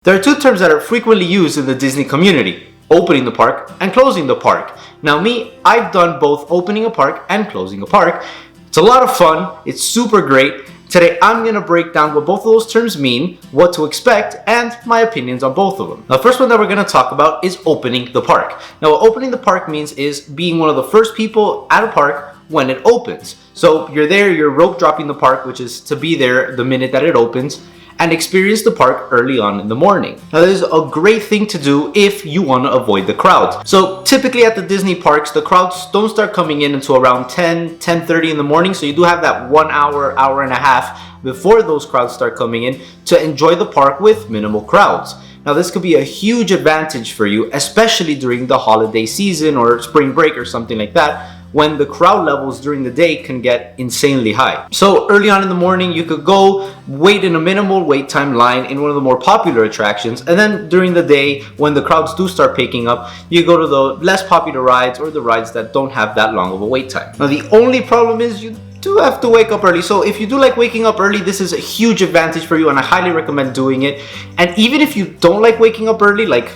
There are two terms that are frequently used in the Disney community: opening the park and closing the park. Now I've done both opening a park and closing a park. It's a lot of fun, it's super great. Today I'm going to break down what both of those terms mean, what to expect, and my opinions on both of them. Now, the first one that we're going to talk about is opening the park. Now, what opening the park means is being one of the first people at a park when it opens. So you're there, you're rope dropping the park, which is to be there the minute that it opens, and experience the park early on in the morning. Now, this is a great thing to do if you want to avoid the crowds. So typically at the Disney parks, the crowds don't start coming in until around 10:30 in the morning. So you do have that 1 hour, hour and a half before those crowds start coming in to enjoy the park with minimal crowds. Now, this could be a huge advantage for you, especially during the holiday season or spring break or something like that, when the crowd levels during the day can get insanely high. So early on in the morning, you could go wait in a minimal wait time line in one of the more popular attractions, and then during the day, when the crowds do start picking up, you go to the less popular rides or the rides that don't have that long of a wait time. Now, the only problem is you do have to wake up early. So if you do like waking up early, this is a huge advantage for you, and I highly recommend doing it. And even if you don't like waking up early, like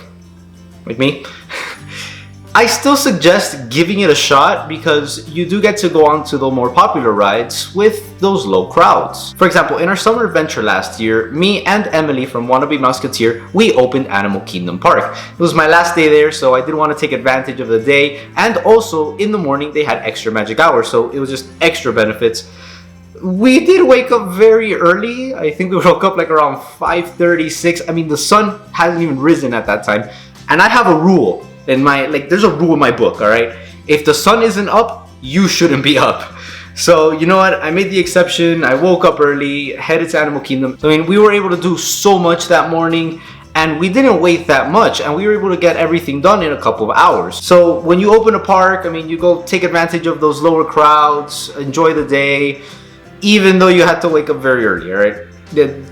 me, I still suggest giving it a shot, because you do get to go on to the more popular rides with those low crowds. For example, in our summer adventure last year, me and Emily from Wannabe Musketeer, we opened Animal Kingdom Park. It was my last day there, so I did want to take advantage of the day, and also in the morning they had extra magic hours, so it was just extra benefits. We did wake up very early. I think we woke up like around 5:36. I mean, the sun hadn't even risen at that time, and I have a rule. There's a rule in my book, all right? If the sun isn't up, you shouldn't be up. So, you know what? I made the exception. I woke up early, headed to Animal Kingdom. I mean, we were able to do so much that morning, and we didn't wait that much, and we were able to get everything done in a couple of hours. So when you open a park, I mean, you go take advantage of those lower crowds, enjoy the day, even though you had to wake up very early, all right?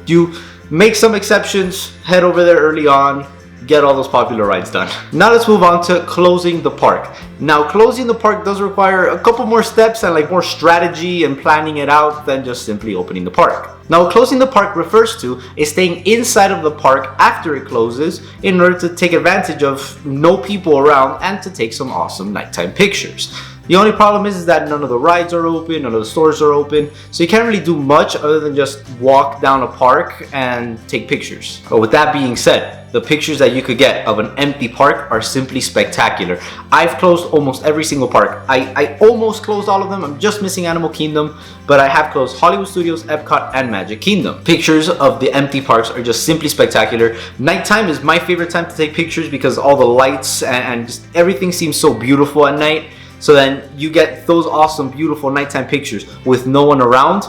You make some exceptions, head over there early on, get all those popular rides done. Now let's move on to closing the park. Now, closing the park does require a couple more steps and more strategy and planning it out than just simply opening the park. Now, what closing the park refers to is staying inside of the park after it closes in order to take advantage of no people around and to take some awesome nighttime pictures. The only problem is that none of the rides are open, none of the stores are open, so you can't really do much other than just walk down a park and take pictures. But with that being said, the pictures that you could get of an empty park are simply spectacular. I've closed almost every single park. I almost closed all of them. I'm just missing Animal Kingdom, but I have closed Hollywood Studios, Epcot, and Magic Kingdom. Pictures of the empty parks are just simply spectacular. Nighttime is my favorite time to take pictures because all the lights and just everything seems so beautiful at night. So then you get those awesome, beautiful nighttime pictures with no one around.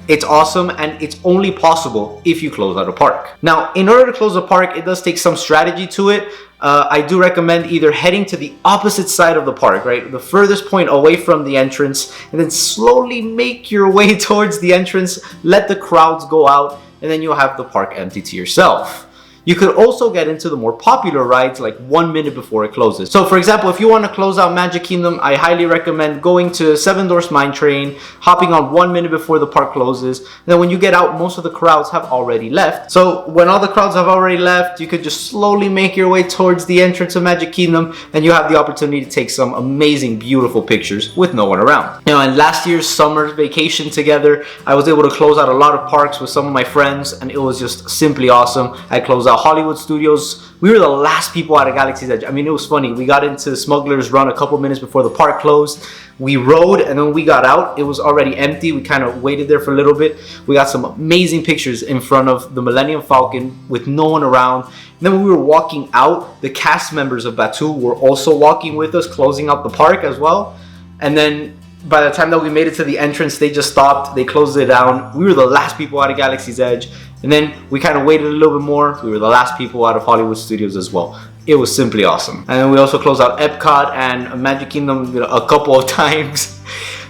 It's awesome, and it's only possible if you close out a park. Now, in order to close a park, it does take some strategy to it. I do recommend either heading to the opposite side of the park, right? The furthest point away from the entrance, and then slowly make your way towards the entrance, let the crowds go out, and then you'll have the park empty to yourself. You could also get into the more popular rides like 1 minute before it closes. So for example, if you want to close out Magic Kingdom, I highly recommend going to Seven Dwarfs Mine Train, hopping on 1 minute before the park closes. And then when you get out, most of the crowds have already left. So when all the crowds have already left, you could just slowly make your way towards the entrance of Magic Kingdom, and you have the opportunity to take some amazing, beautiful pictures with no one around. You know, in last year's summer vacation together, I was able to close out a lot of parks with some of my friends, and it was just simply awesome. I closed out Hollywood Studios. We were the last people out of Galaxy's Edge. I mean, it was funny. We got into Smuggler's Run a couple minutes before the park closed. We rode, and then when we got out, it was already empty. We kind of waited there for a little bit. We got some amazing pictures in front of the Millennium Falcon with no one around. And then when we were walking out, the cast members of Batuu were also walking with us, closing out the park as well. And then by the time that we made it to the entrance, they just stopped. They closed it down. We were the last people out of Galaxy's Edge. And then we kind of waited a little bit more. We were the last people out of Hollywood Studios as well. It was simply awesome. And then we also closed out Epcot and Magic Kingdom a couple of times.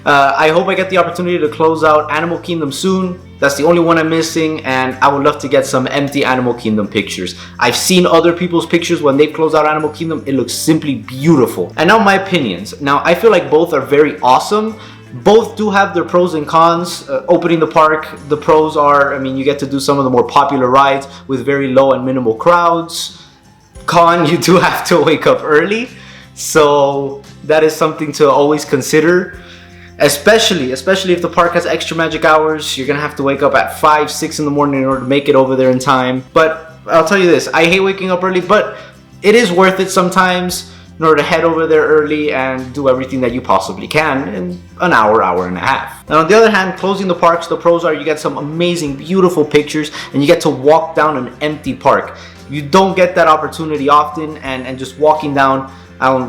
I hope I get the opportunity to close out Animal Kingdom soon. That's the only one I'm missing, and I would love to get some empty Animal Kingdom pictures. I've seen other people's pictures when they've closed out Animal Kingdom. It looks simply beautiful. And now my opinions. Now, I feel like both are very awesome, Both do have their pros and cons. Opening the park, the pros are, I mean, you get to do some of the more popular rides with very low and minimal crowds. Con, you do have to wake up early, so that is something to always consider. Especially if the park has extra magic hours, you're gonna have to wake up at 5, 6 in the morning in order to make it over there in time. But I'll tell you this, I hate waking up early, but it is worth it sometimes in order to head over there early and do everything that you possibly can in an hour, hour and a half. Now on the other hand, closing the parks, the pros are you get some amazing, beautiful pictures and you get to walk down an empty park. You don't get that opportunity often, and just walking down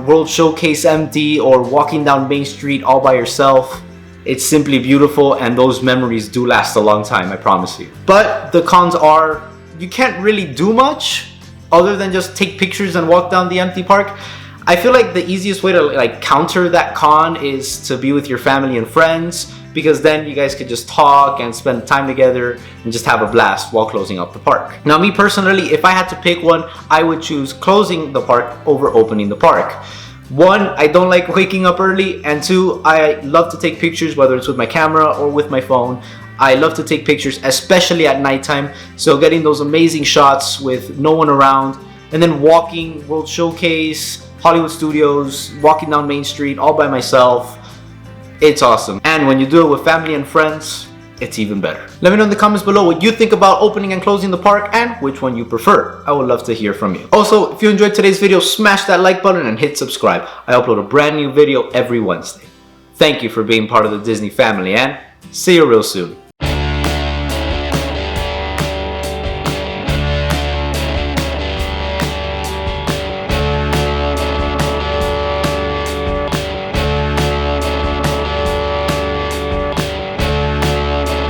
World Showcase empty or walking down Main Street all by yourself, it's simply beautiful, and those memories do last a long time, I promise you. But the cons are you can't really do much other than just take pictures and walk down the empty park. I feel like the easiest way to like counter that con is to be with your family and friends, because then you guys could just talk and spend time together and just have a blast while closing up the park. Now me personally, if I had to pick one, I would choose closing the park over opening the park. One, I don't like waking up early, and two, I love to take pictures, whether it's with my camera or with my phone. I love to take pictures, especially at nighttime, so getting those amazing shots with no one around, and then walking World Showcase, Hollywood Studios, walking down Main Street all by myself, it's awesome. And when you do it with family and friends, it's even better. Let me know in the comments below what you think about opening and closing the park and which one you prefer. I would love to hear from you. Also, if you enjoyed today's video, smash that like button and hit subscribe. I upload a brand new video every Wednesday. Thank you for being part of the Disney family, and see you real soon.